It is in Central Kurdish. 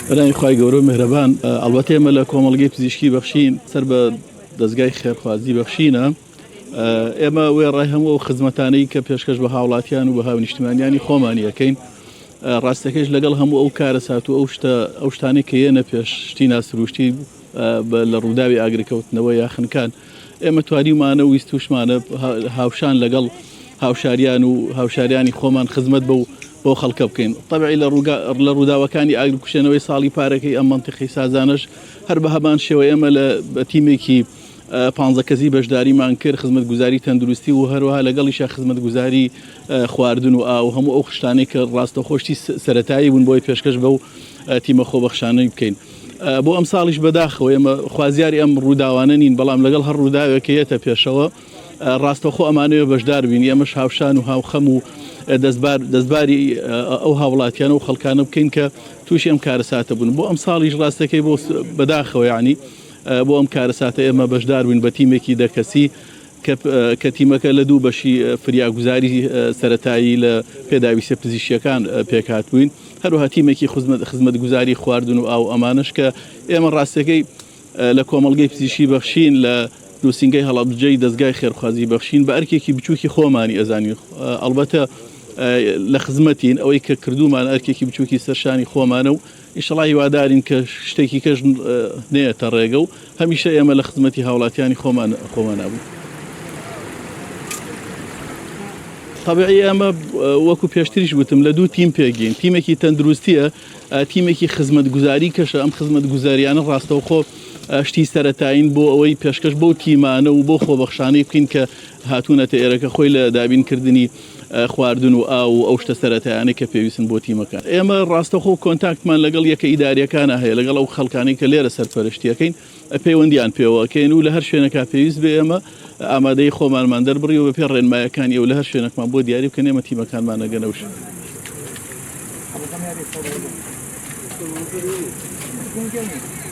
بەناوی خوای گەورە و میهرەبان ئەڵبەتە ئێمە لە کۆمەڵگەی پزیشکی بەخشین سەر بە دەستگای خێرخوازی بەخشینە ئێمە وێ ڕای هەموو ئەو خزمەتانەی کە پێشکەش بە هاوڵاتیان و بە هاونیشتمانیانی خۆمانی یەکەین ڕاستەکەش لەگەڵ هەموو ئەو کارەسات و ئەو شتانەی کە یەنە پێشتی ناسروشتی لە ڕووداوی ئاگرکەوتنەوە یاخنکان ئێمە توانیمانە ویست توشمانە هاوشان لەگەڵ هاوشاریان و هاوشاریانی خۆمان خزمەت بۆ خەڵکە بکەین طبعی لە ڕووداوەکانی ئاگرکوشێنەوەی ساڵی پارەکەی ئەم منتیقی سازانش هەر بە هەمان شێوە ئێمە لە تیمێکی 15 کەسی بەشداریمان کرد خزمەت گوزاری تەندروستی و هەروەها لەگەڵیشە خزمەت گوزاری خواردن و ئاو هەموو ئەو خشتانەی کە ڕاستەخۆشتی سەرەتایی بوون بۆی پێشکەش بەو تیمە خۆبەخشانەی بکەین بۆ ئەم ساڵیش بەداخەوە ئێمە خوازیاری ئەم ڕووداوانە نین بەڵام لەگەڵ هەر ڕووداوێکەیەتە پێشەوە ڕاستەخۆ ئەمانەوە بەشدار بین ئێمەش هاوشان و هاوخەم و دەستباری ئەو هاوڵاتیانە و خەڵکانە بکەین کە تووشی ئەم کارەساتە بوون بۆ ئەم ساڵیش ڕاستەکەی بۆ بەداخەوە یعنی بۆ ئەم کارەساتە ئێمە بەشدار بووین بە تیمێکی دەکەسی کە تیمەکە لە دوو بەشی فریاگوزاری سەرەتایی لە پێداویستە پزیشکیەکان پێکات بووین هەروەها تیمێکی خزمەت گوزاری خواردن و ئاو ئەمانش کە ئێمە ڕاستەکەی لە کۆمەڵگەی پزیشکی بەخشین لە نووسنگەی هەڵەبجەی دەستگای خێرخوازی بەخشین بە ئەرکێکی بچووکی خۆمانی ئەزانی ئەڵبەتە لە خزمەتین ئەوەی کە کردومان ئەرکێکی بچووکی سەرشانی خۆمانە و ئیشەڵا هیوادارین کە شتێکی کەش نێتە ڕێگە و هەمیشە ئێمە لە خزمەتی هاوڵاتیانی خۆمان نابوو طبعی ئەمە وەکو پێشتریش گوتم لە دوو تیم پێگەین تیمێکی تەندروستیە تیمێکی خزمەت گوزاری کەشە ئەم خزمەت گوزاریانە ڕاستەوخۆ شتی سەرەتاین بۆ ئەوەی پێشکەش بەو تیمانە و بۆ خۆبەخشانەی بکەین کە هاتوونەتە ئێرەکە خۆی لە دابینکردنی خواردن و ئاو ئەو شتە سەرەتایانەی کە پێویستن بۆ تیمەکان ئێمە ڕاستەخۆ کۆنتاکتمان لەگەڵ یەکە ئیداریەکانە هەیە لەگەڵ ئەو خەڵکانی کە لێرە سەرپەرشتیەکەین پەیوەندیان پێوەکەین و لە هەر شوێنەکە پێویست بێ ئێمە ئامادەی خۆمانمان دەربڕی و بە پێ ڕێنمایەکانی ئەو لە هەر شوێنێکمان بۆ دیاری بکەن ئێمە تیمەکانمان نەگەنەوش Thank you.